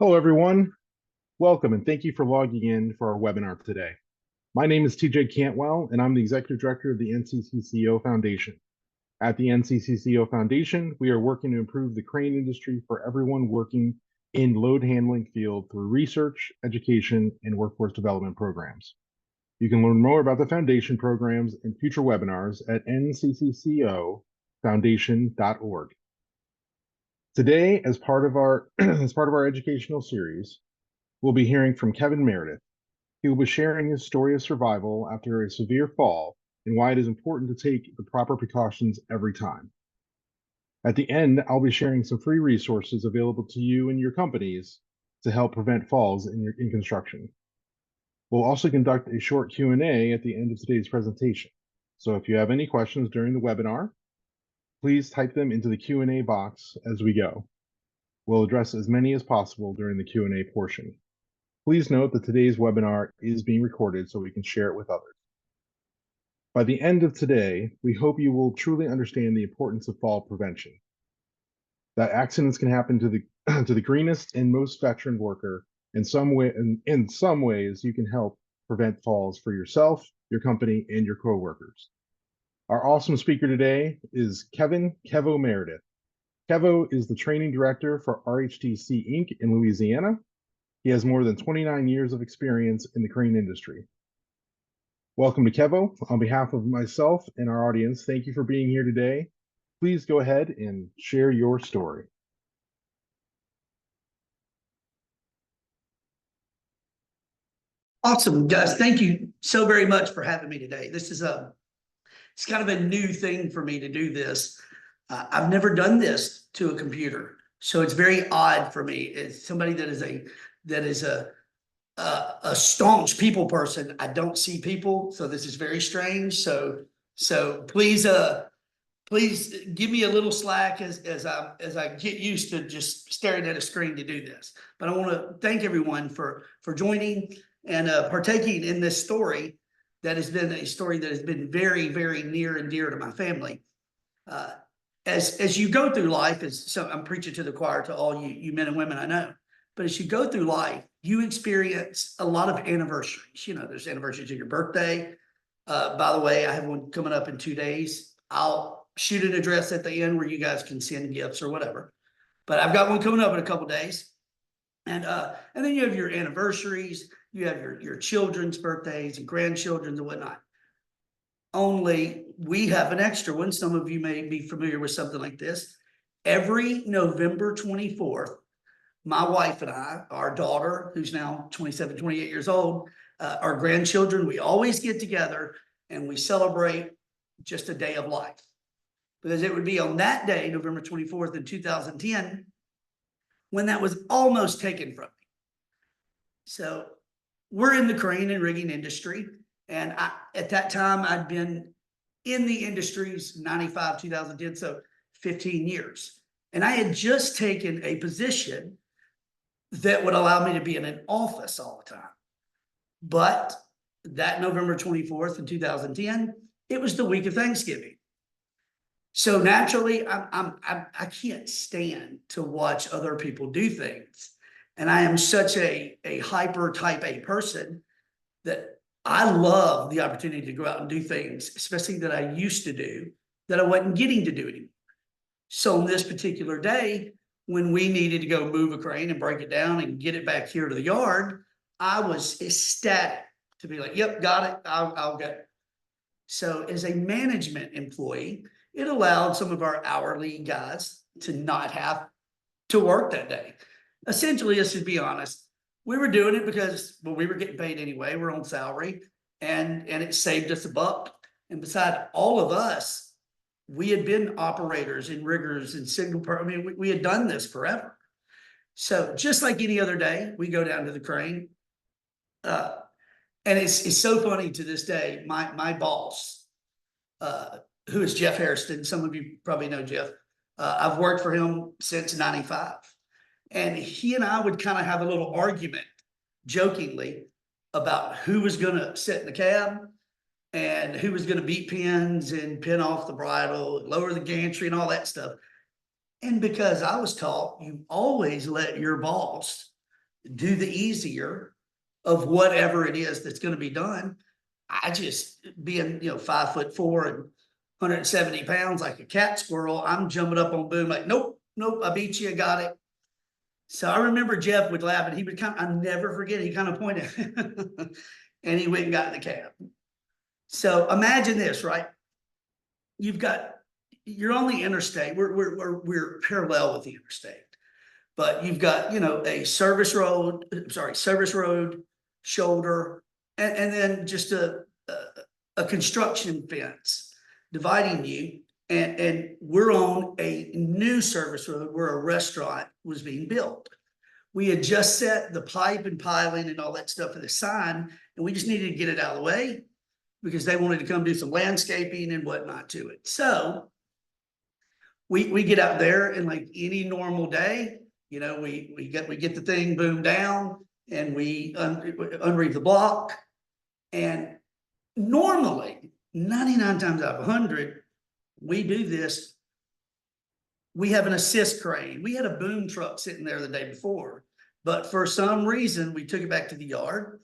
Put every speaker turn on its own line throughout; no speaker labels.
Hello, everyone. Welcome and thank you for logging in for our webinar today. My name is TJ Cantwell, and I'm the Executive Director of the NCCCO Foundation. At the NCCCO Foundation, we are working to improve the crane industry for everyone working in load handling field through research, education, and workforce development programs. You can learn more about the Foundation programs and future webinars at ncccofoundation.org. Today, as part of our educational series, we'll be hearing from Kevin Meredith. He will be sharing his story of survival after a severe fall and why it is important to take the proper precautions every time. At the end, I'll be sharing some free resources available to you and your companies to help prevent falls in construction. We'll also conduct a short Q&A at the end of today's presentation. So if you have any questions during the webinar, please type them into the Q&A box as we go. We'll address as many as possible during the Q&A portion. Please note that today's webinar is being recorded so we can share it with others. By the end of today, we hope you will truly understand the importance of fall prevention. That accidents can happen to the greenest and most veteran worker. In some ways, you can help prevent falls for yourself, your company, and your coworkers. Our awesome speaker today is Kevo Meredith. Kevo is the training director for RHTC Inc. in Louisiana. He has more than 29 years of experience in the crane industry. Welcome to Kevo. On behalf of myself and our audience, thank you for being here today. Please go ahead and share your story.
Awesome, guys. Thank you so very much for having me today. This is it's kind of a new thing for me to do this. I've never done this to a computer, so it's very odd for me. As somebody that is a staunch people person, I don't see people, so this is very strange. So please give me a little slack as I get used to just staring at a screen to do this. But I want to thank everyone for joining and partaking in this story that has been a story that has been very, very near and dear to my family. As you go through life, I'm preaching to the choir to all you men and women I know, but as you go through life, you experience a lot of anniversaries. You know, there's anniversaries of your birthday. By the way, I have one coming up in 2 days. I'll shoot an address at the end where you guys can send gifts or whatever. But I've got one coming up in a couple days. And then you have your anniversaries, you have your children's birthdays and grandchildren's and whatnot. Only we have an extra one. Some of you may be familiar with something like this. Every November 24th, my wife and I, our daughter, who's now 27, 28 years old, our grandchildren, we always get together and we celebrate just a day of life. Because it would be on that day, November 24th in 2010, when that was almost taken from me. So we're in the crane and rigging industry. And at that time, I'd been in the industries 95, 2010, so 15 years. And I had just taken a position that would allow me to be in an office all the time. But that November 24th in 2010, it was the week of Thanksgiving. So naturally, I can't stand to watch other people do things. And I am such a hyper type A person that I love the opportunity to go out and do things, especially that I used to do, that I wasn't getting to do anymore. So on this particular day, when we needed to go move a crane and break it down and get it back here to the yard, I was ecstatic to be like, yep, got it, I'll go. So as a management employee, it allowed some of our hourly guys to not have to work that day. Essentially, let's just be honest, we were doing it because, well, we were getting paid anyway, we're on salary, and it saved us a buck. And beside all of us, we had been operators and riggers and we had done this forever. So just like any other day, we go down to the crane. And it's so funny to this day, my boss, who is Jeff Hairston. Some of you probably know Jeff. I've worked for him since 95. And he and I would kind of have a little argument jokingly about who was going to sit in the cab and who was going to beat pins and pin off the bridle, lower the gantry and all that stuff. And because I was taught, you always let your boss do the easier of whatever it is that's going to be done. I just being, 5'4" and 170 pounds like a cat squirrel, I'm jumping up on boom like, nope, I beat you, I got it. So I remember Jeff would laugh, and he would I never forget, he kind of pointed and he went and got in the cab. So imagine this, right? You're on the interstate. We're parallel with the interstate, but you've got, a service road, shoulder, and then just a construction fence dividing you. And we're on a new service road where a restaurant was being built. We had just set the pipe and piling and all that stuff for the sign, and we just needed to get it out of the way because they wanted to come do some landscaping and whatnot to it. So we get out there, and like any normal day, we get the thing boom down, and we unreeve the block. And normally 99 times out of 100, we do this. We have an assist crane. We had a boom truck sitting there the day before, but for some reason we took it back to the yard,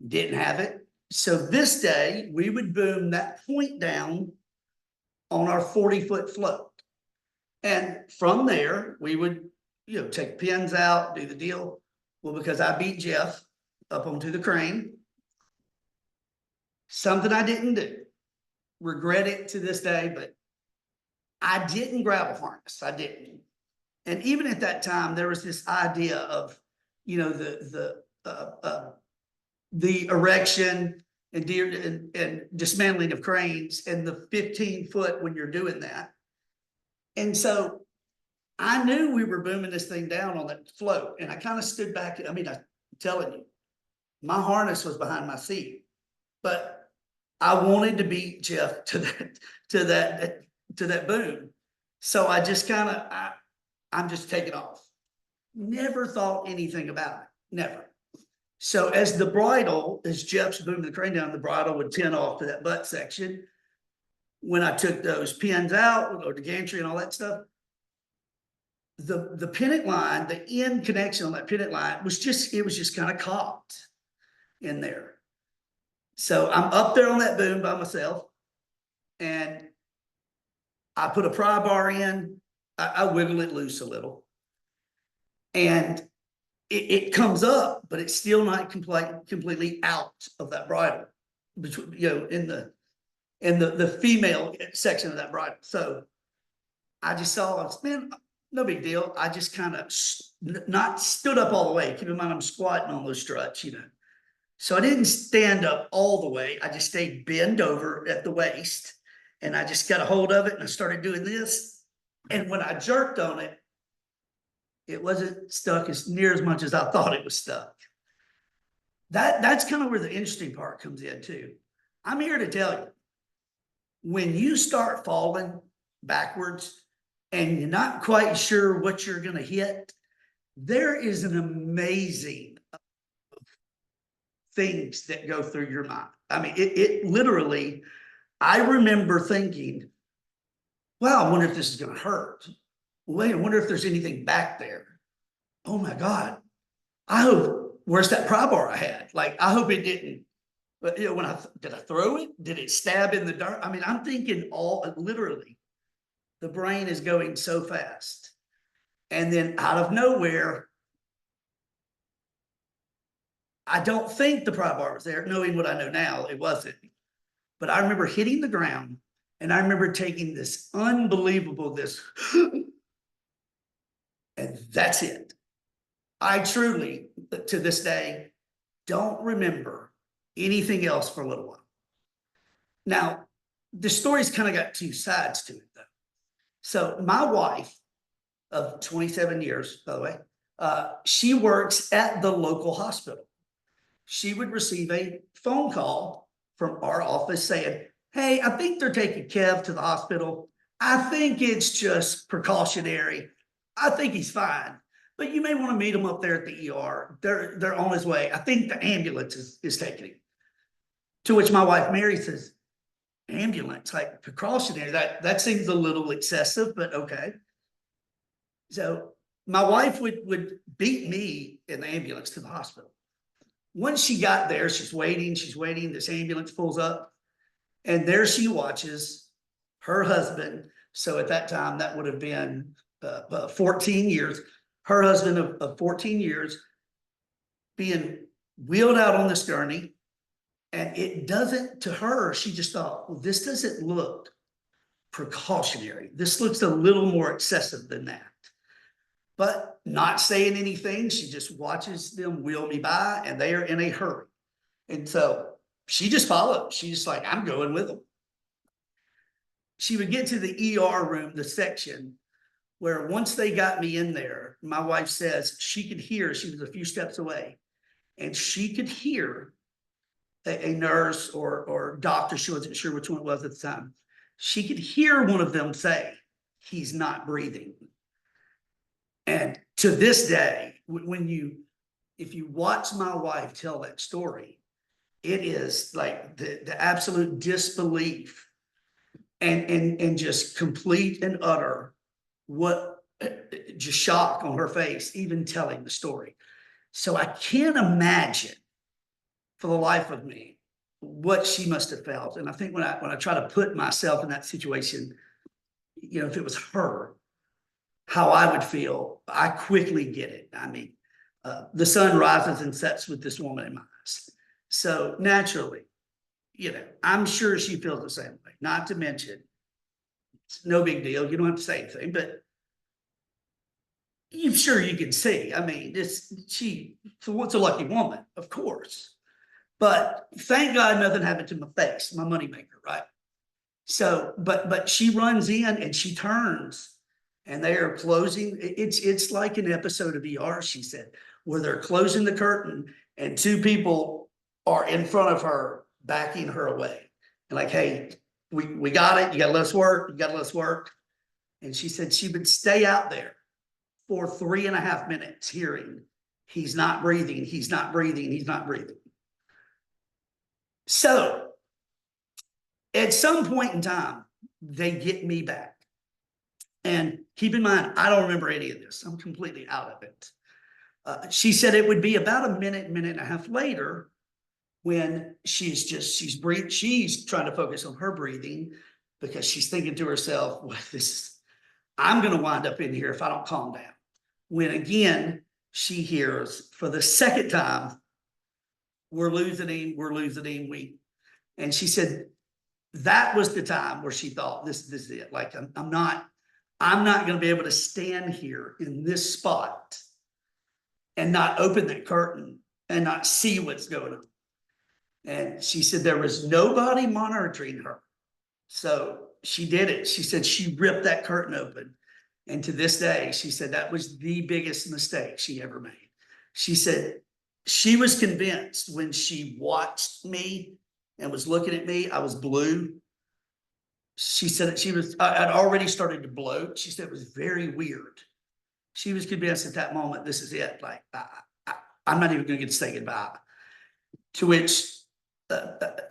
didn't have it. So this day we would boom that point down on our 40-foot float. And from there we would, take pins out, do the deal. Well, because I beat Jeff up onto the crane, something I didn't do, regret it to this day, but I didn't grab a harness. I didn't. And even at that time, there was this idea of, the erection and dismantling of cranes, and the 15-foot when you're doing that. And so I knew we were booming this thing down on that float, and I kind of stood back. I'm telling you, my harness was behind my seat, but I wanted to beat Jeff to that boom. So I just I'm just taking off. Never thought anything about it. Never. So as Jeff's booming the crane down, the bridle would tin off to that butt section. When I took those pins out, or the gantry and all that stuff, the pennant line, the end connection on that pennant line was just kind of caught in there. So I'm up there on that boom by myself, and I put a pry bar in, I wiggle it loose a little, and it comes up, but it's still not completely out of that bridle, between, in the female section of that bridle. So I just saw, man, no big deal. I just kind of not stood up all the way. Keep in mind, I'm squatting on those struts, So I didn't stand up all the way. I just stayed bent over at the waist, and I just got a hold of it, and I started doing this. And when I jerked on it, it wasn't stuck as near as much as I thought it was stuck. That's kind of where the interesting part comes in too. I'm here to tell you, when you start falling backwards and you're not quite sure what you're going to hit, there is an amazing things that go through your mind. I mean, it literally, I remember thinking, wow, I wonder if this is going to hurt. Wait, I wonder if there's anything back there. Oh my God. Where's that pry bar I had? Like, I hope it didn't, but did I throw it? Did it stab in the dark? I mean, I'm thinking literally, the brain is going so fast. And then out of nowhere, I don't think the pry bar was there, knowing what I know now, it wasn't. But I remember hitting the ground, and I remember taking this unbelievable, and that's it. I truly, to this day, don't remember anything else for a little while. Now, the story's kind of got two sides to it, though. So my wife of 27 years, by the way, she works at the local hospital. She would receive a phone call from our office saying, hey, I think they're taking Kev to the hospital. I think it's just precautionary. I think he's fine, but you may want to meet him up there at the ER. They're on his way. I think the ambulance is taking him. To which my wife, Mary, says, ambulance, like precautionary, that seems a little excessive, but okay. So my wife would beat me in the ambulance to the hospital. Once she got there, she's waiting, this ambulance pulls up, and there she watches her husband. So at that time, that would have been 14 years, her husband of 14 years being wheeled out on this gurney. And it doesn't, to her, she just thought, well, this doesn't look precautionary. This looks a little more excessive than that. But not saying anything, she just watches them wheel me by, and they are in a hurry. And so she just followed. She's just like, I'm going with them. She would get to the ER room, the section, where once they got me in there, my wife says she could hear, she was a few steps away, and she could hear a nurse or doctor, she wasn't sure which one it was at the time. She could hear one of them say, he's not breathing. And to this day, if you watch my wife tell that story, it is like the absolute disbelief and just complete and utter just shock on her face, even telling the story. So I can't imagine for the life of me what she must have felt. And I think when I try to put myself in that situation, if it was her, how I would feel, I quickly get it. I mean, the sun rises and sets with this woman in my eyes. So naturally, I'm sure she feels the same way. Not to mention, it's no big deal. You don't have to say anything, but I'm sure you can see. I mean, what's a lucky woman, of course. But thank God nothing happened to my face, my moneymaker, right? So, but she runs in and she turns. And they are closing. It's like an episode of ER, she said, where they're closing the curtain and two people are in front of her, backing her away. And like, hey, we got it. You got to let us work. You got to let us work. And she said she would stay out there for 3.5 minutes hearing, he's not breathing, he's not breathing, he's not breathing. So at some point in time, they get me back. And keep in mind, I don't remember any of this. I'm completely out of it. She said it would be about a minute and a half later when she's trying to focus on her breathing because she's thinking to herself, well, I'm going to wind up in here if I don't calm down. When again, she hears for the second time, we're losing him. And she said that was the time where she thought, this is it. Like, I'm not going to be able to stand here in this spot and not open that curtain and not see what's going on. And she said there was nobody monitoring her. So she did it. She said she ripped that curtain open. And to this day, she said that was the biggest mistake she ever made. She said she was convinced when she watched me and was looking at me, I was blue. She said that I'd already started to bloat. She said it was very weird. She was convinced at that moment, this is it. Like, I'm not even going to get to say goodbye. To which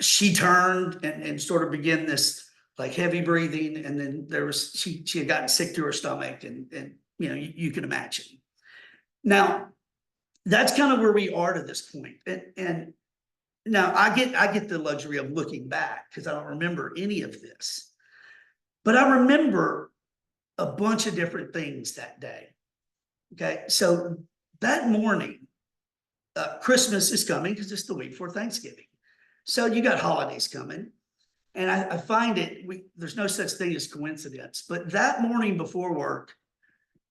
she turned and sort of began this like heavy breathing. And then she had gotten sick to her stomach and you can imagine. Now, that's kind of where we are to this point. And now I get the luxury of looking back because I don't remember any of this. But I remember a bunch of different things that day. Okay, so that morning, Christmas is coming because it's the week before Thanksgiving. So you got holidays coming. And I find there's no such thing as coincidence. But that morning before work,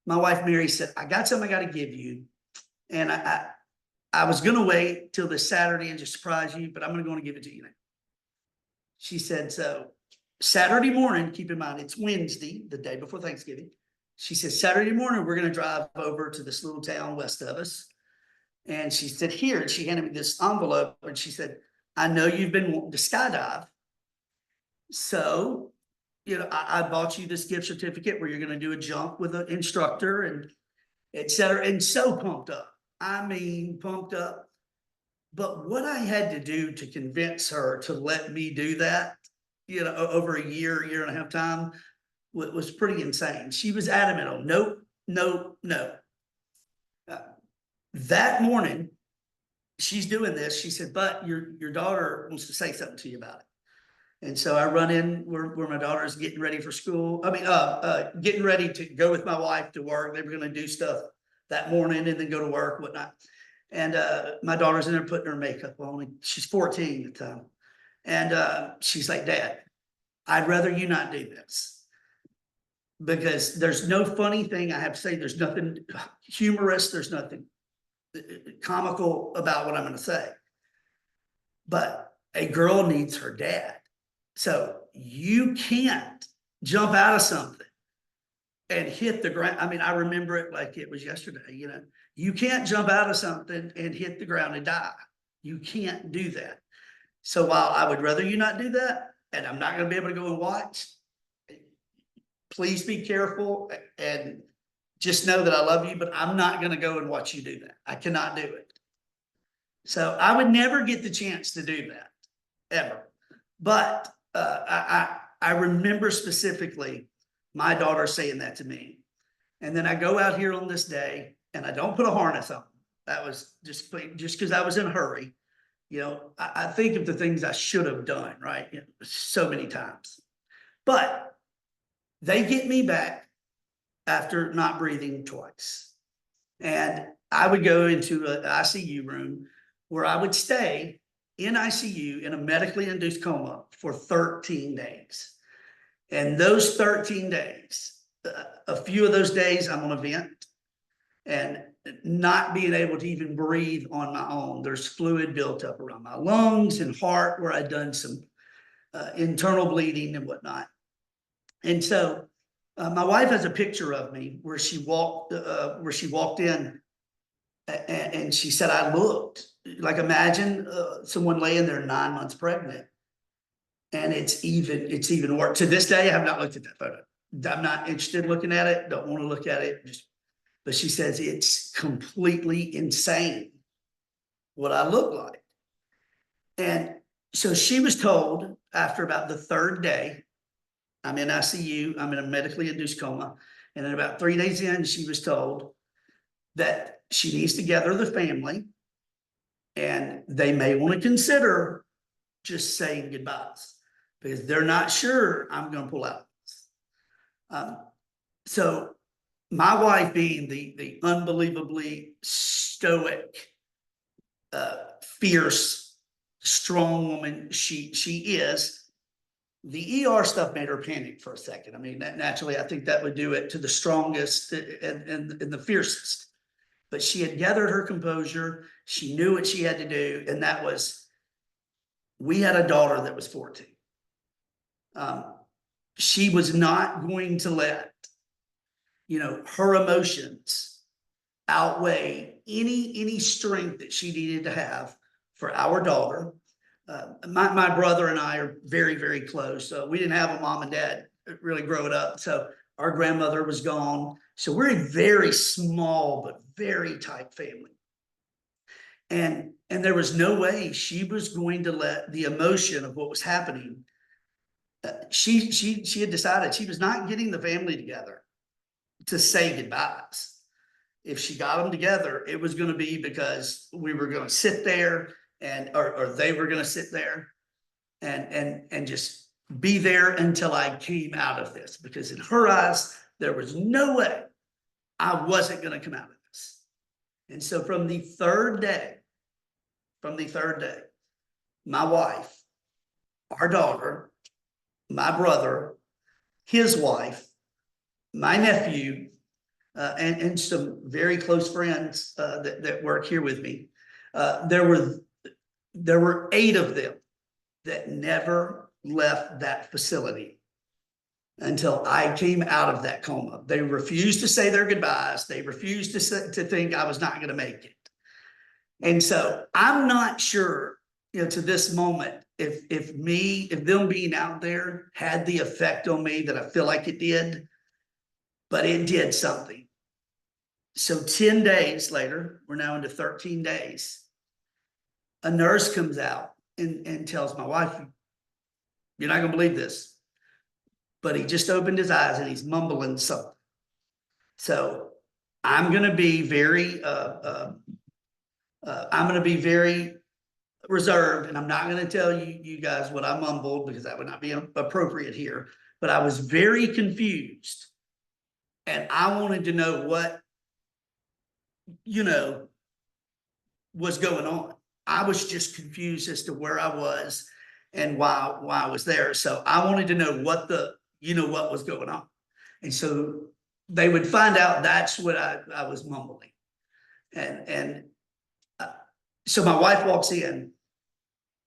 my wife Mary said, I got something I got to give you. And I was going to wait till this Saturday and just surprise you, but I'm going to give it to you now. She said, so Saturday morning, keep in mind, it's Wednesday, the day before Thanksgiving. She said, Saturday morning, we're going to drive over to this little town west of us. And she said, here, and she handed me this envelope. And she said, I know you've been wanting to skydive. So, I bought you this gift certificate where you're going to do a jump with an instructor and et cetera. And so pumped up. I mean, pumped up. But what I had to do to convince her to let me do that, over a year and a half time was pretty insane. She was adamant on, nope. That morning, she's doing this. She said, but your daughter wants to say something to you about it. And so I run in where my daughter's getting ready for school. I mean, getting ready to go with my wife to work. They were going to do stuff that morning and then go to work, whatnot. And my daughter's in there putting her makeup on. She's 14 at the time. And she's like, Dad, I'd rather you not do this. Because there's no funny thing I have to say. There's nothing humorous. There's nothing comical about what I'm going to say. But a girl needs her dad. So you can't jump out of something and hit the ground. I mean, I remember it like it was yesterday, you know. You can't jump out of something and hit the ground and die. You can't do that. So while I would rather you not do that, and I'm not going to be able to go and watch, please be careful and just know that I love you, but I'm not going to go and watch you do that. I cannot do it. So I would never get the chance to do that, ever. But I remember specifically my daughter saying that to me. And then I go out here on this day and I don't put a harness on. That was just because I was in a hurry. You know, I think of the things I should have done, right? You know, so many times. But they get me back after not breathing twice. And I would go into an ICU room where I would stay in ICU in a medically induced coma for 13 days. And those 13 days, a few of those days I'm on a vent and not being able to even breathe on my own. There's fluid built up around my lungs and heart where I'd done some internal bleeding and whatnot. And so my wife has a picture of me where she walked in and she said, I looked like, imagine someone laying there 9 months pregnant. And it's even worse. To this day, I have not looked at that photo. I'm not interested in looking at it. Don't want to look at it. But she says it's completely insane what I look like. And so she was told after about the third day, I'm in ICU, I'm in a medically induced coma. And then about 3 days in, she was told that she needs to gather the family and they may want to consider just saying goodbyes because they're not sure I'm going to pull out. So my wife, being the unbelievably stoic, fierce, strong woman she is, the ER stuff made her panic for a second. I mean, naturally, I think that would do it to the strongest and the fiercest. But she had gathered her composure. She knew what she had to do. And that was, we had a daughter that was 14. She was not going to let, you know, her emotions outweigh any strength that she needed to have for our daughter. My brother and I are very, very close. So we didn't have a mom and dad really growing up. So our grandmother was gone. So we're a very small, but very tight family. And there was no way she was going to let the emotion of what was happening. She had decided she was not getting the family together to say goodbyes. If she got them together, it was going to be because we were going to sit there or they were going to sit there and just be there until I came out of this, because in her eyes, there was no way I wasn't going to come out of this. And so from the third day, my wife, our daughter, my brother, his wife, my nephew, and some very close friends that work here with me, there were 8 of them that never left that facility until I came out of that coma. They refused to say their goodbyes. They refused to think I was not going to make it. And so I'm not sure, you know, to this moment, if them being out there had the effect on me that I feel like it did, but it did something. So 10 days later, we're now into 13 days. A nurse comes out and tells my wife, you're not going to believe this, but he just opened his eyes and he's mumbling something. So I'm going to be very I'm going to be very reserved, and I'm not going to tell you guys what I mumbled because that would not be appropriate here. But I was very confused, and I wanted to know what, was going on. I was just confused as to where I was and why I was there. So I wanted to know what what was going on. And so they would find out that's what I was mumbling. And so my wife walks in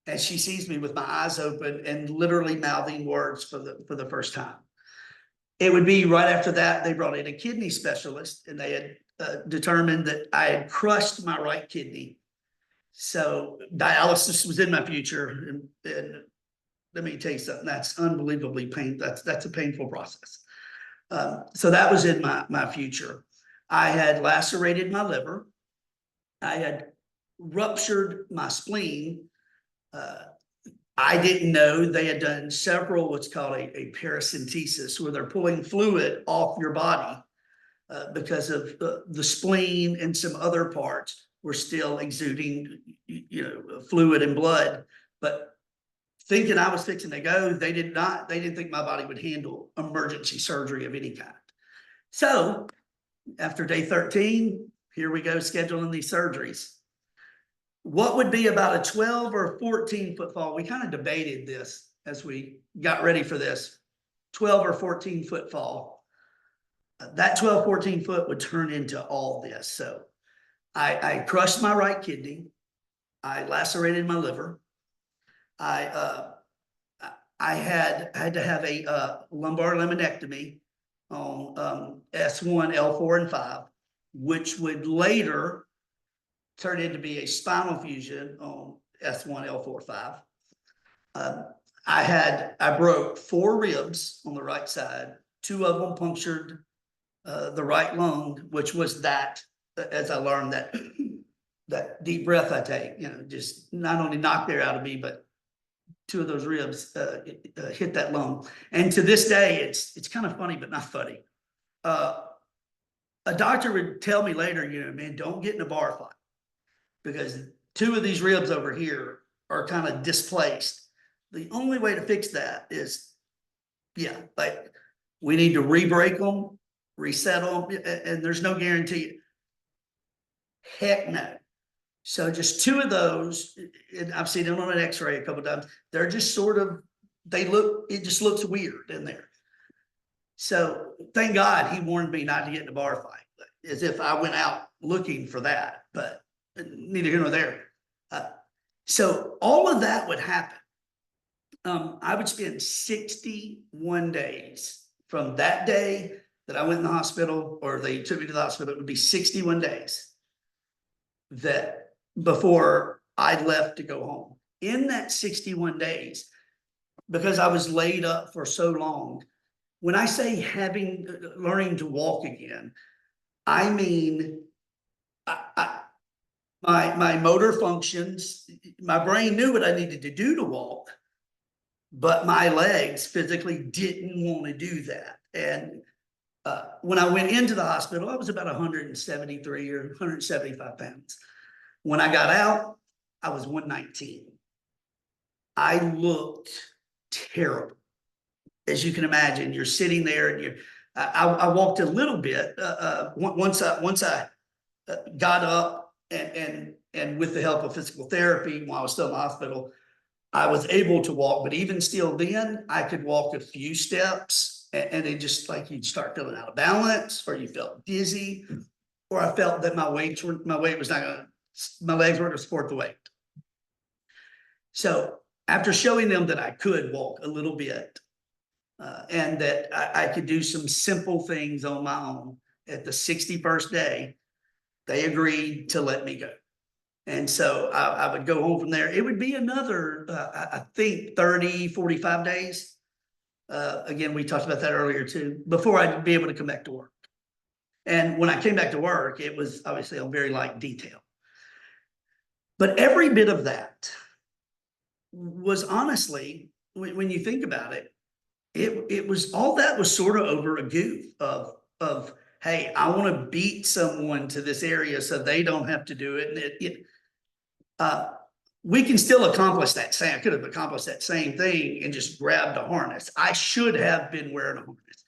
and she sees me with my eyes open and literally mouthing words for the first time. It would be right after that, they brought in a kidney specialist, and they had determined that I had crushed my right kidney. So dialysis was in my future. And let me tell you something, that's unbelievably painful. That's a painful process. So that was in my future. I had lacerated my liver. I had ruptured my spleen. I didn't know they had done several what's called a paracentesis, where they're pulling fluid off your body because of the spleen and some other parts were still exuding, fluid and blood. But thinking I was fixing to go, they didn't think my body would handle emergency surgery of any kind. So after day 13, here we go scheduling these surgeries. What would be about a 12 or 14 foot fall? We kind of debated this as we got ready for this. 12 or 14 foot fall. That 12, 14 foot would turn into all this. So I crushed my right kidney. I lacerated my liver. I had to have a lumbar laminectomy on S1, L4, and 5, which would later turn into be a spinal fusion on S1, L4, 5. I broke 4 ribs on the right side. 2 of them punctured the right lung, which was that, as I learned, that deep breath I take, just not only knocked air out of me, but 2 of those ribs hit that lung. And to this day, it's kind of funny, but not funny. A doctor would tell me later, man, don't get in a bar fight, because 2 of these ribs over here are kind of displaced. The only way to fix that is, like, we need to re-break them, reset them, and there's no guarantee. Heck no. So just 2 of those, and I've seen them on an x-ray a couple of times, they're just it just looks weird in there. So thank God he warned me not to get in a bar fight, as if I went out looking for that, but neither here nor there. So all of that would happen. I would spend 61 days from that day that I went in the hospital, or they took me to the hospital. It would be 61 days that before I left to go home. In that 61 days, because I was laid up for so long, when I say learning to walk again, I mean, my motor functions, my brain knew what I needed to do to walk, but my legs physically didn't want to do that. And when I went into the hospital, I was about 173 or 175 pounds. When I got out, I was 119. I looked terrible. As you can imagine, you're sitting there and I walked a little bit. Once I got up and with the help of physical therapy while I was still in the hospital, I was able to walk. But even still then, I could walk a few steps and it just, like, you'd start feeling out of balance, or you felt dizzy, or I felt that my legs weren't going to support the weight. So after showing them that I could walk a little bit, and that I could do some simple things on my own, at the 61st day, they agreed to let me go. And so I would go home from there. It would be another, I think, 30, 45 days. Again, we talked about that earlier too, before I'd be able to come back to work. And when I came back to work, it was obviously on very light detail. But every bit of that was, honestly, when you think about it, it was, all that was sort of over a goof of hey, I want to beat someone to this area so they don't have to do it. And We can still accomplish that same. I could have accomplished that same thing and just grabbed a harness. I should have been wearing a harness.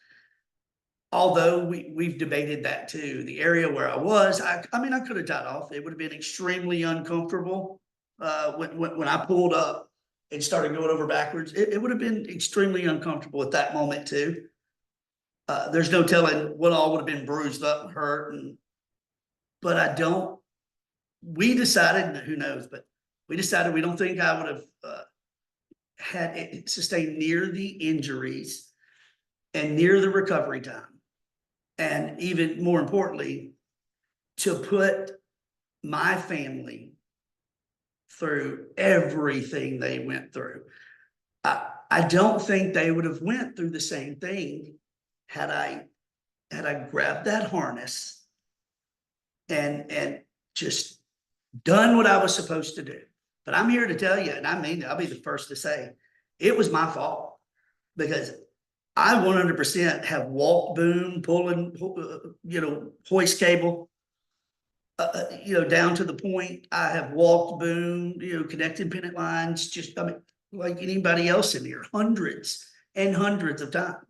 Although we've debated that too. The area where I was, I mean, I could have tied off. It would have been extremely uncomfortable when I pulled up and started going over backwards. It would have been extremely uncomfortable at that moment too. There's no telling what all would have been bruised up and hurt. But we decided, who knows, but we decided we don't think I would have had it sustained near the injuries and near the recovery time. And even more importantly, to put my family through everything they went through. I don't think they would have went through the same thing had I grabbed that harness and just done what I was supposed to do. But I'm here to tell you, and I mean, I'll be the first to say, it was my fault, because I 100% have walked boom, pulling, hoist cable, down to the point. I have walked boom, connected pennant lines, just, I mean, like anybody else in here, hundreds and hundreds of times.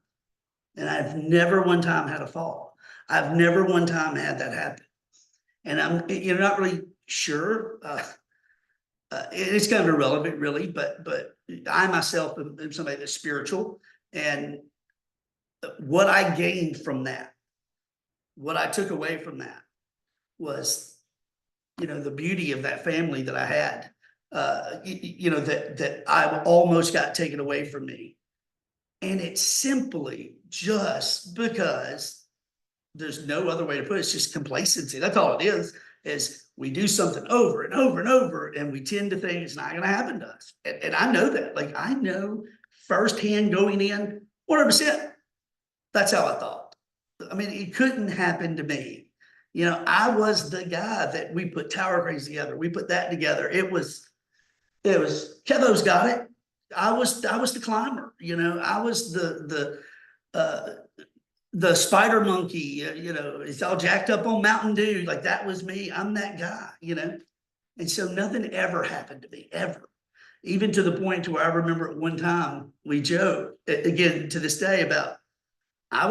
And I've never one time had a fall. I've never one time had that happen. And you're not really sure. It's kind of irrelevant, really, but I myself am somebody that's spiritual, and what I gained from that, what I took away from that was, the beauty of that family that I had, that I almost got taken away from me. And it's simply just because there's no other way to put it. It's just complacency. That's all it is we do something over and over and over, and we tend to think it's not going to happen to us. And I know that, like, I know firsthand going in 100%. That's how I thought. I mean, it couldn't happen to me. I was the guy that we put tower cranes together. We put that together. It was Kevo's got it. I was the climber. I was the spider monkey. It's all jacked up on Mountain Dew. Like, that was me. I'm that guy. And so nothing ever happened to me, ever. Even to the point to where I remember at one time we joked, again to this day, about up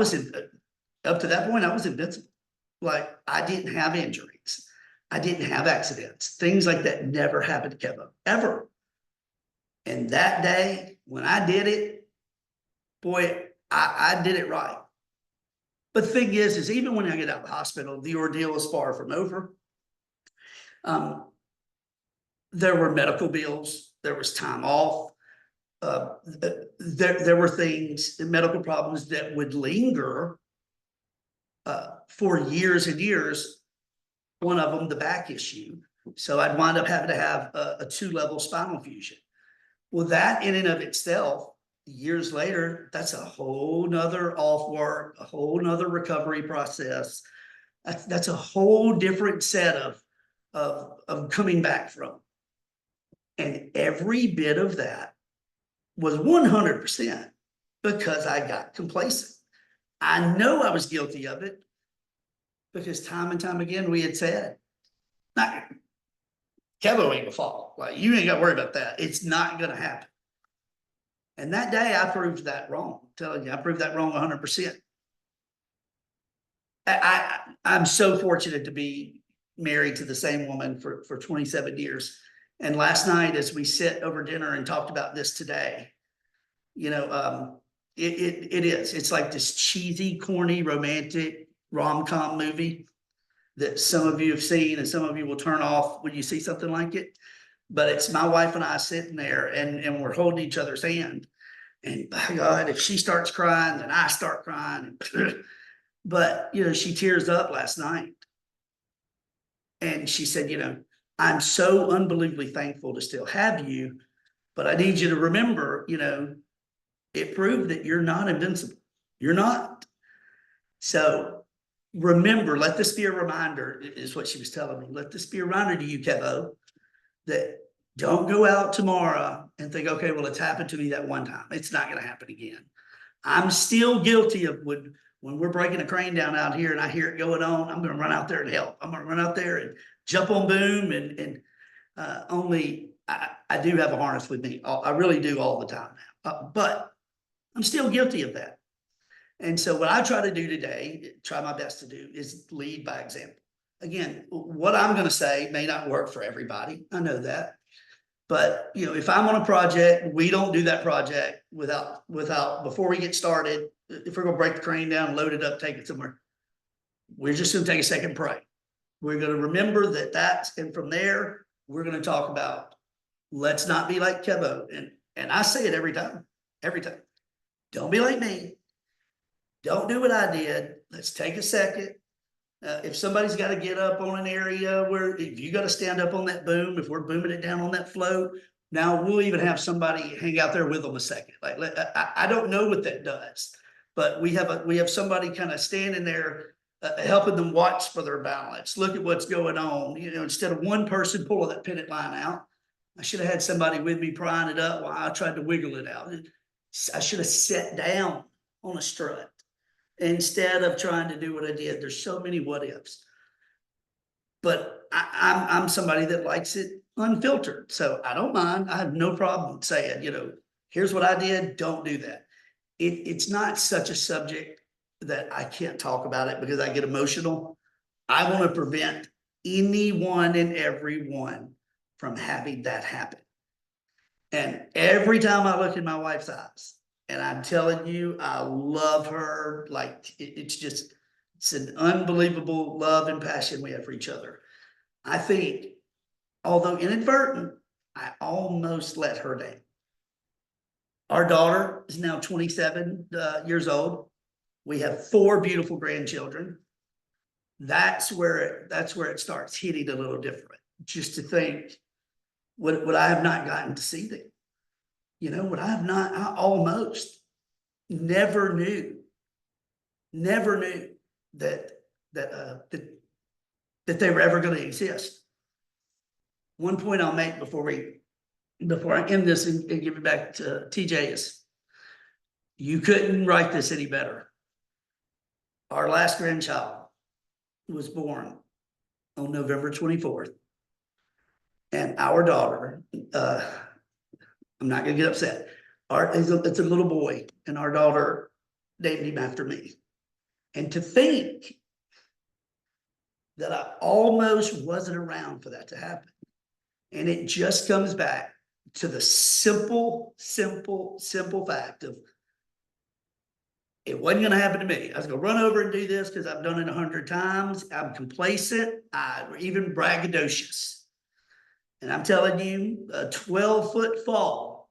to that point I was invincible. Like, I didn't have injuries. I didn't have accidents. Things like that never happened to Kevin, ever. And that day when I did it, boy, I did it right. But the thing is even when I get out of the hospital, the ordeal is far from over. There were medical bills. There was time off. There were things, medical problems that would linger for years and years. One of them, the back issue. So I'd wind up having to have a 2-level spinal fusion. Well, that in and of itself, years later, that's a whole nother off work, a whole nother recovery process. That's a whole different set of coming back from. And every bit of that was 100% because I got complacent. I know I was guilty of it because time and time again we had said, Kevo ain't gonna fall. Like, you ain't gotta worry about that. It's not gonna happen. And that day I proved that wrong. I'm telling you, I proved that wrong 100%. I'm so fortunate to be married to the same woman for 27 years. And last night, as we sit over dinner and talked about this today, it's like this cheesy, corny, romantic rom-com movie that some of you have seen and some of you will turn off when you see something like it. But it's my wife and I sitting there and we're holding each other's hand. And by God, if she starts crying, then I start crying. But, she tears up last night. And she said, I'm so unbelievably thankful to still have you, but I need you to remember, it proved that you're not invincible. You're not. So remember, let this be a reminder, is what she was telling me. Let this be a reminder to you, Kevo, that don't go out tomorrow and think, okay, well, it's happened to me that one time. It's not going to happen again. I'm still guilty of when we're breaking a crane down out here and I hear it going on, I'm going to run out there and help. I'm going to run out there and jump on boom and only I do have a harness with me. I really do all the time. But I'm still guilty of that. And so what I try to do today, try my best to do, is lead by example. Again, what I'm going to say may not work for everybody. I know that. But, you know, if I'm on a project, we don't do that project without, before we get started, if we're going to break the crane down, load it up, take it somewhere, we're just going to take a second, pray. We're going to remember and from there, we're going to talk about, let's not be like Kevo. And I say it every time. Don't be like me. Don't do what I did. Let's take a second. If somebody's got to get up on an area where if you got to stand up on that boom, if we're booming it down on that float, now we'll even have somebody hang out there with them a second. Like I don't know what that does, but we have somebody kind of standing there helping them watch for their balance. Look at what's going on. You know, instead of one person pulling that pennant line out, I should have had somebody with me prying it up while I tried to wiggle it out. I should have sat down on a strut instead of trying to do what I did. There's so many what ifs. But I'm somebody that likes it unfiltered. So I don't mind. I have no problem saying, you know, here's what I did. Don't do that. It's not such a subject that I can't talk about it because I get emotional. I want to prevent anyone and everyone from having that happen. And every time I look in my wife's eyes, and I'm telling you, I love her. Like it's an unbelievable love and passion we have for each other. I think, although inadvertent, I almost let her down. Our daughter is now 27 years old. We have 4 beautiful grandchildren. That's where it starts hitting a little different. Just to think, what I have not gotten to see them. You know, what I have not, I almost never knew that they were ever going to exist. One point I'll make before I end this and give it back to TJ is, you couldn't write this any better. Our last grandchild was born on November 24th. And our daughter, I'm not going to get upset. It's a little boy, and our daughter named him after me. And to think that I almost wasn't around for that to happen. And it just comes back to the simple fact of, it wasn't going to happen to me. I was going to run over and do this because I've done it 100 times. I'm complacent. I'm even braggadocious. And I'm telling you, a 12-foot fall,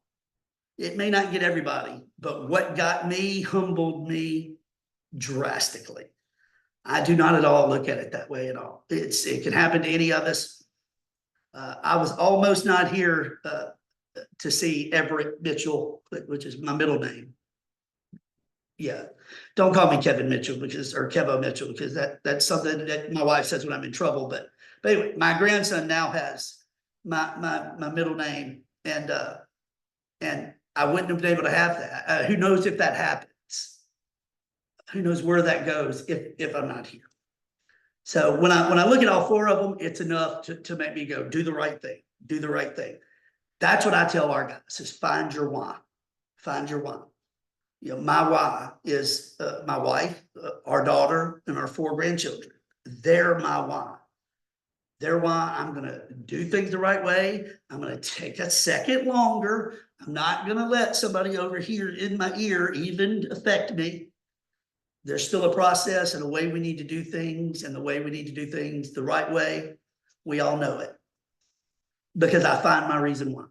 it may not get everybody, but what got me humbled me drastically. I do not at all look at it that way at all. It can happen to any of us. I was almost not here to see Everett Mitchell, which is my middle name. Yeah, don't call me Kevin Mitchell or Kevo Mitchell, because that's something that my wife says when I'm in trouble. But anyway, my grandson now has my middle name, and I wouldn't have been able to have that. Who knows if that happens? Who knows where that goes if I'm not here? So when I look at all 4 of them, it's enough to make me go, do the right thing. Do the right thing. That's what I tell our guys is find your why. Find your why. You know, my why is my wife, our daughter, and our 4 grandchildren. They're my why. They're why I'm going to do things the right way. I'm going to take a second longer. I'm not going to let somebody over here in my ear even affect me. There's still a process and a way we need to do things, and the way we need to do things the right way. We all know it because I find my reason why.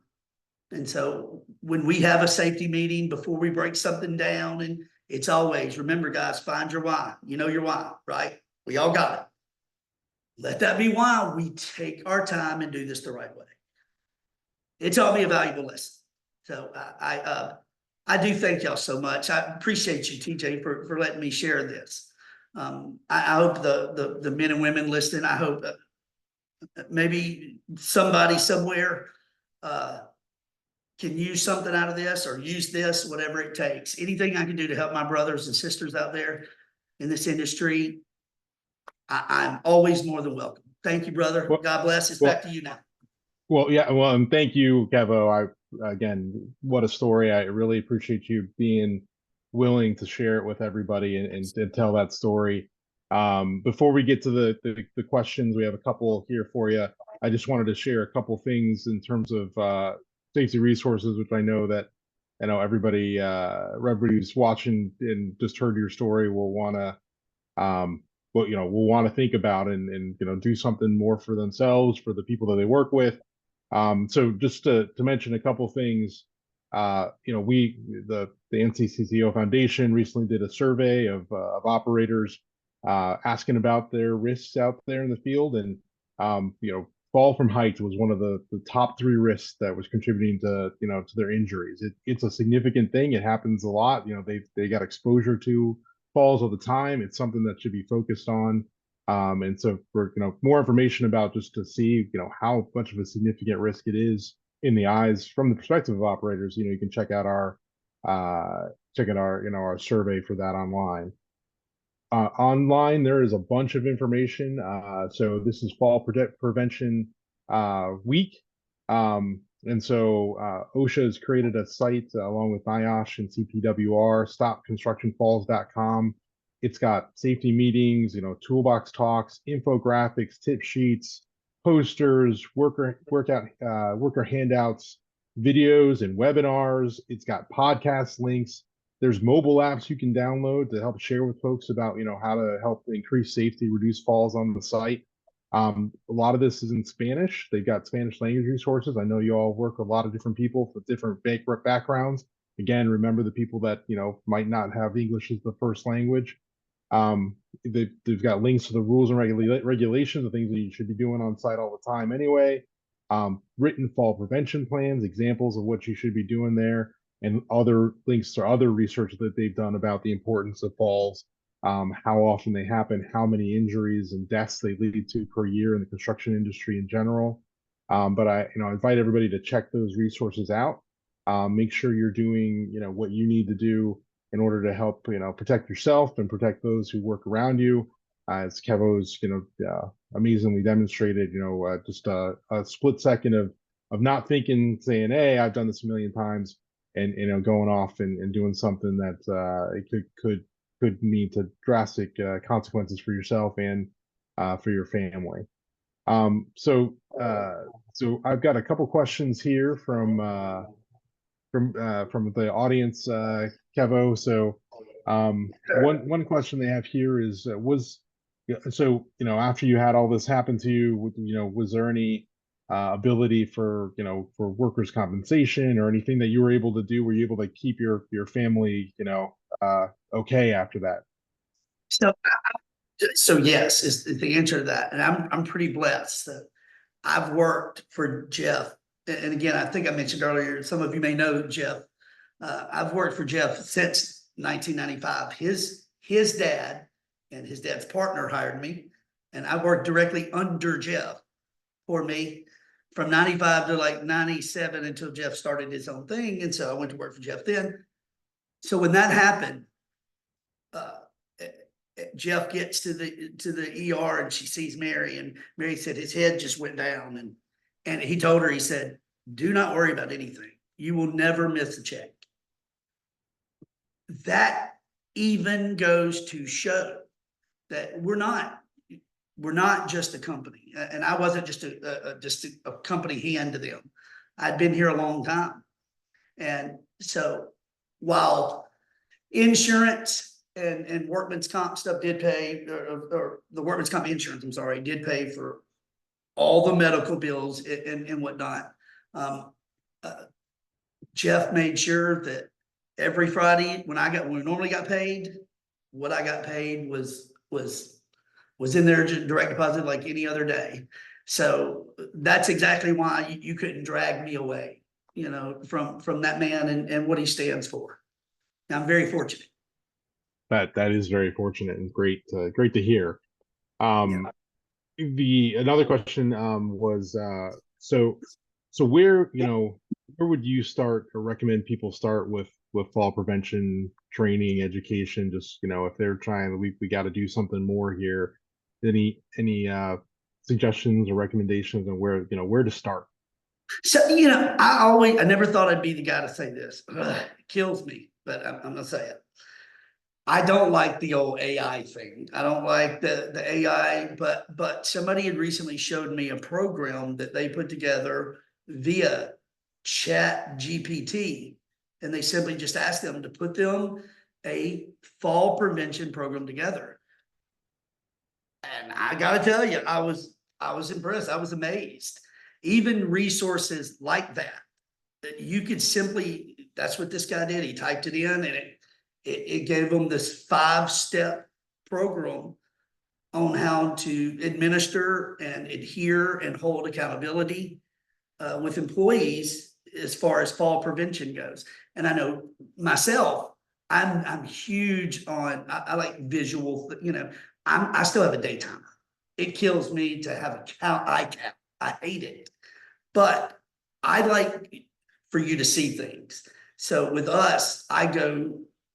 And so when we have a safety meeting before we break something down, and it's always, remember guys, find your why. You know your why, right? We all got it. Let that be why we take our time and do this the right way. It taught me a valuable lesson. So I do thank y'all so much. I appreciate you, TJ, for letting me share this. I hope the men and women listening, I hope maybe somebody somewhere can use something out of this, or use this, whatever it takes. Anything I can do to help my brothers and sisters out there in this industry, I'm always more than welcome. Thank you, brother. God bless. It's back to you now.
Well, yeah, well, and thank you, Kevo. Again, what a story. I really appreciate you being willing to share it with everybody and tell that story. Before we get to the questions, we have a couple here for you. I just wanted to share a couple things in terms of safety resources, which I know that everybody who's watching and just heard your story will want to will want to think about and do something more for themselves, for the people that they work with. So just to mention a couple things, the NCCCO Foundation recently did a survey of operators asking about their risks out there in the field, and fall from heights was one of the top three risks that was contributing to their injuries. It's a significant thing. It happens a lot. They got exposure to falls all the time. It's something that should be focused on. And so for more information about just to see how much of a significant risk it is in the eyes from the perspective of operators, you can check out our survey for that online. Online there is a bunch of information. So this is Fall Prevention Week. And so OSHA has created a site along with NIOSH and CPWR, stopconstructionfalls.com. It's got safety meetings, toolbox talks, infographics, tip sheets, posters, worker handouts, videos and webinars. It's got podcast links. There's mobile apps you can download to help share with folks about, how to help increase safety, reduce falls on the site. A lot of this is in Spanish. They've got Spanish language resources. I know you all work with a lot of different people with different backgrounds. Again, remember the people that, might not have English as the first language. They've got links to the rules and regulations, the things that you should be doing on site all the time anyway. Written fall prevention plans, examples of what you should be doing there, and other links to other research that they've done about the importance of falls, how often they happen, how many injuries and deaths they lead to per year in the construction industry in general. But I invite everybody to check those resources out. Make sure you're doing, what you need to do in order to help, protect yourself and protect those who work around you. As Kevo's, amazingly demonstrated, just a split second of not thinking, saying, "Hey, I've done this a million times," and going off and doing something that it could mean to drastic consequences for yourself and for your family. So I've got a couple questions here from the audience, Kevo. So one question they have here is after you had all this happen to you, was there any ability for workers' compensation or anything that you were able to do? Were you able to keep your family okay after that?
So, so yes, is the answer to that. And I'm pretty blessed that I've worked for Jeff. And again, I think I mentioned earlier, some of you may know Jeff. I've worked for Jeff since 1995. His dad and his dad's partner hired me, and I worked directly under Jeff for me from 95 to like 97 until Jeff started his own thing. And so I went to work for Jeff then. So when that happened, Jeff gets to the ER and she sees Mary, and Mary said his head just went down, and he told her, he said, "Do not worry about anything. You will never miss a check." That even goes to show that we're not just a company, and I wasn't just a company hand to them. I'd been here a long time, and so while insurance and workman's comp stuff did pay, or the workman's comp insurance, I'm sorry, did pay for all the medical bills and whatnot. Jeff made sure that every Friday when we normally got paid, what I got paid was in there direct deposit like any other day. So that's exactly why you couldn't drag me away, from that man and what he stands for. I'm very fortunate.
That is very fortunate and great to hear. Another question was so where would you start or recommend people start with fall prevention training, education? Just if they're trying, we got to do something more here. Any suggestions or recommendations on where to start?
So, I never thought I'd be the guy to say this. Ugh, it kills me, but I'm gonna say it. I don't like the old AI thing. I don't like the AI, but somebody had recently showed me a program that they put together via Chat GPT. And they simply just asked them to put them a fall prevention program together. And I gotta tell you, I was impressed. I was amazed. Even resources like that you could simply, that's what this guy did. He typed it in and it gave him this 5-step program on how to administer and adhere and hold accountability with employees as far as fall prevention goes. And I know myself, I'm huge on, I like visual, I still have a daytimer. It kills me to have a eye count. I hate it. But I like for you to see things. So with us,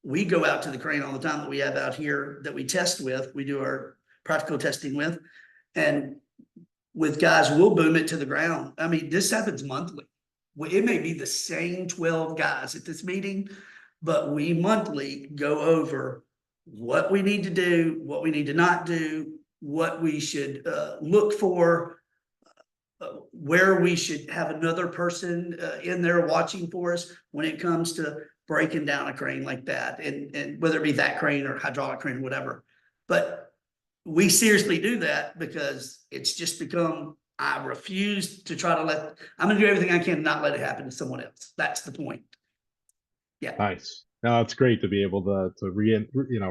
we go out to the crane all the time that we have out here that we test with. We do our practical testing with, and with guys, we'll boom it to the ground. I mean, this happens monthly. It may be the same 12 guys at this meeting, but we monthly go over what we need to do, what we need to not do, what we should look for, where we should have another person in there watching for us when it comes to breaking down a crane like that, and whether it be that crane or hydraulic crane or whatever. But we seriously do that because it's just become, I refuse to try to I'm gonna do everything I can to not let it happen to someone else. That's the point. Yeah.
Nice. No, it's great to be able to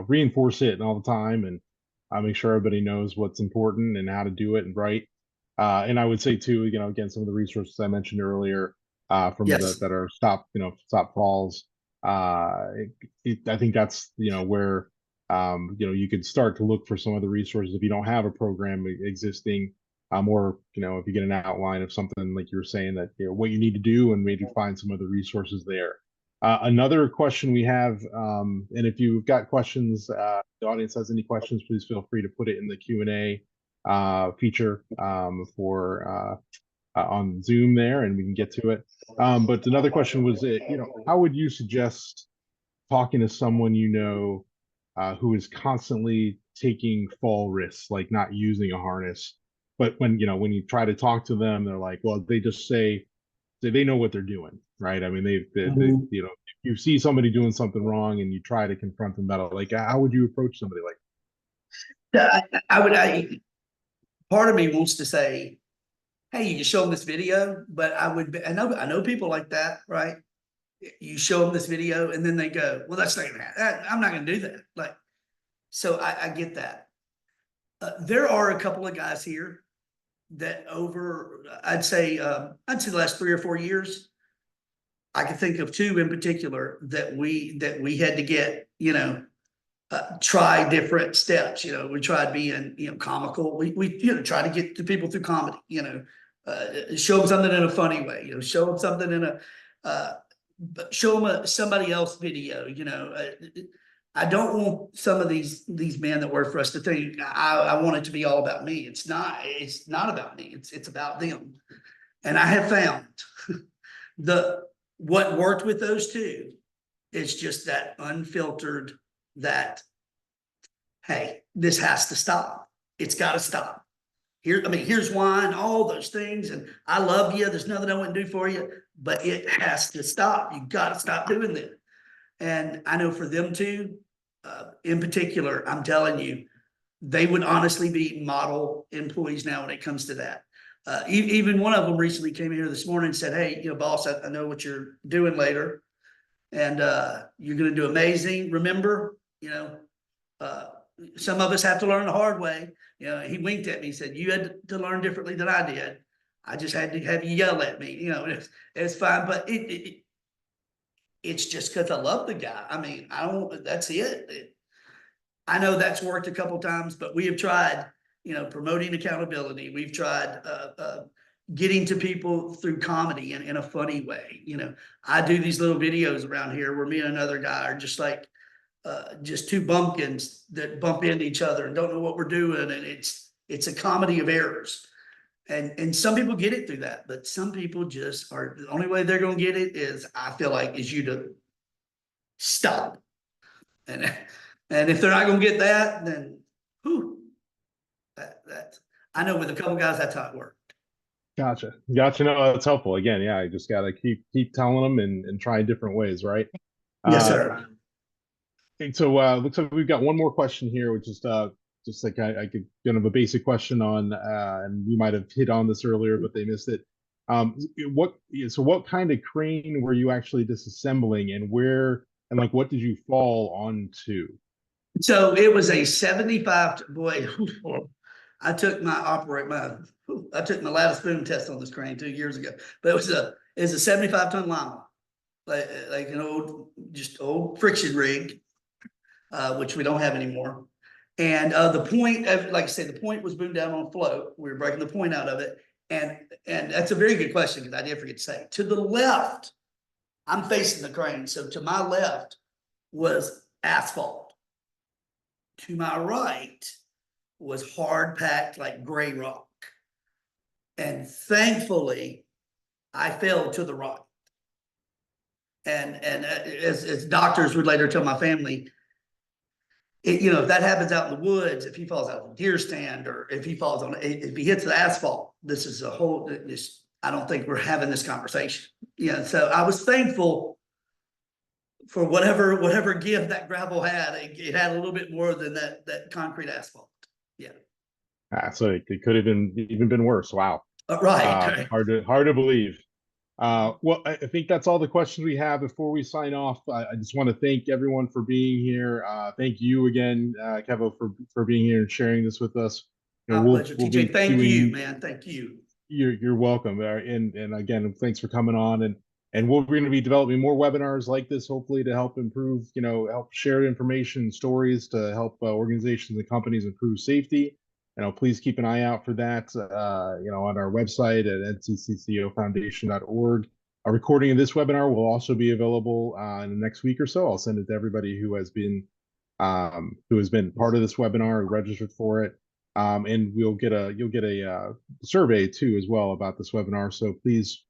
reinforce it all the time, and make sure everybody knows what's important and how to do it and right. And I would say too, again, some of the resources I mentioned earlier, from
Yes.
that are stop falls. I think that's where you could start to look for some of the resources if you don't have a program existing, or if you get an outline of something like you were saying, that what you need to do, and maybe find some of the resources there. Another question we have, and if you've got questions, the audience has any questions, please feel free to put it in the Q&A feature for on Zoom there, and we can get to it. But another question was, how would you suggest talking to someone who is constantly taking fall risks, like not using a harness, but when you try to talk to them, they're like, well, they just say they know what they're doing, right? I mean, they if you see somebody doing something wrong and you try to confront them about it, like, how would you approach somebody like
Yeah, part of me wants to say, hey, you can show them this video, but I know people like that, right? You show them this video and then they go, well, that's not gonna happen. I'm not gonna do that. Like, so I get that. There are a couple of guys here that I'd say the last 3 or 4 years, I can think of 2 in particular that we had to get, try different steps. We tried being, comical. We try to get to people through comedy, show them something in a funny way, show them something in show them somebody else video, I don't want some of these men that work for us to think I want it to be all about me. It's not about me. It's about them. And I have found what worked with those 2 is just that unfiltered, that, hey, this has to stop. It's got to stop. Here's why, and all those things. And I love you. There's nothing I wouldn't do for you, but it has to stop. You got to stop doing that. And I know for them too, in particular, I'm telling you, they would honestly be model employees now when it comes to that. Even one of them recently came here this morning and said, hey, boss, I know what you're doing later, and you're going to do amazing. Remember, some of us have to learn the hard way. He winked at me, he said, you had to learn differently than I did. I just had to have you yell at me. It's fine, but it's just because I love the guy. That's it. I know that's worked a couple times, but we have tried, promoting accountability. We've tried getting to people through comedy in a funny way. I do these little videos around here where me and another guy are just like, just 2 bumpkins that bump into each other and don't know what we're doing. And it's a comedy of errors. And some people get it through that, but some people just are, the only way they're gonna get it is, I feel like, is you to stop. And, and if they're not gonna get that, then, whew, that, I know with a couple guys, that's how it worked.
Gotcha. Gotcha. No, that's helpful. Again, yeah, I just gotta keep telling them and try different ways, right?
Yes,
Uh,
sir.
and so looks like we've got one more question here, which is just like I could kind of a basic question on, and you might have hit on this earlier, but they missed it. What so what kind of crane were you actually disassembling, and where and like what did you fall onto?
So it was a 75, boy, I took I took my lattice boom test on this crane 2 years ago, but it was a 75-ton line, like an old, just old friction rig, which we don't have anymore. And the point of, like I said, the point was boomed down on a float. We were breaking the point out of it. And that's a very good question, because I did forget to say, to the left, I'm facing the crane. So to my left was asphalt. To my right was hard packed like gray rock. And thankfully, I fell to the right. And as doctors would later tell my family, if that happens out in the woods, if he falls out of a deer stand, or if if he hits the asphalt, this is a whole, I don't think we're having this conversation. So I was thankful for whatever gift that gravel had. It had a little bit more than that concrete asphalt. Yeah.
So it could have been even been worse. Wow.
Right.
Hard to believe. Well, I think that's all the questions we have. Before we sign off, I just want to thank everyone for being here. Thank you again, Kevo, for being here and sharing this with us.
My pleasure,
We'll
TJ.
be
Thank
doing,
you, man. Thank you.
You're welcome. And again, thanks for coming on. And we're going to be developing more webinars like this, hopefully to help improve, help share information and stories to help organizations and companies improve safety. Please keep an eye out for that, on our website at ncccofoundation.org. A recording of this webinar will also be available in the next week or so. I'll send it to everybody who has been part of this webinar, registered for it. And you'll get a survey too as well about this webinar. So please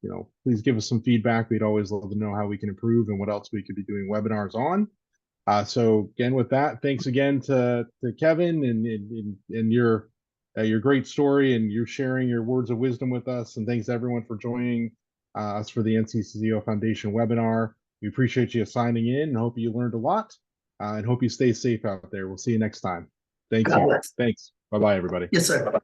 give us some feedback. We'd always love to know how we can improve and what else we could be doing webinars on. So again, with that, thanks again to Kevin and your great story, and you're sharing your words of wisdom with us. And thanks everyone for joining us for the NCCCO Foundation webinar. We appreciate you signing in and hope you learned a lot, and hope you stay safe out there. We'll see you next time. Thank
God
you.
bless.
Thanks. Bye-bye, everybody.
Yes, sir.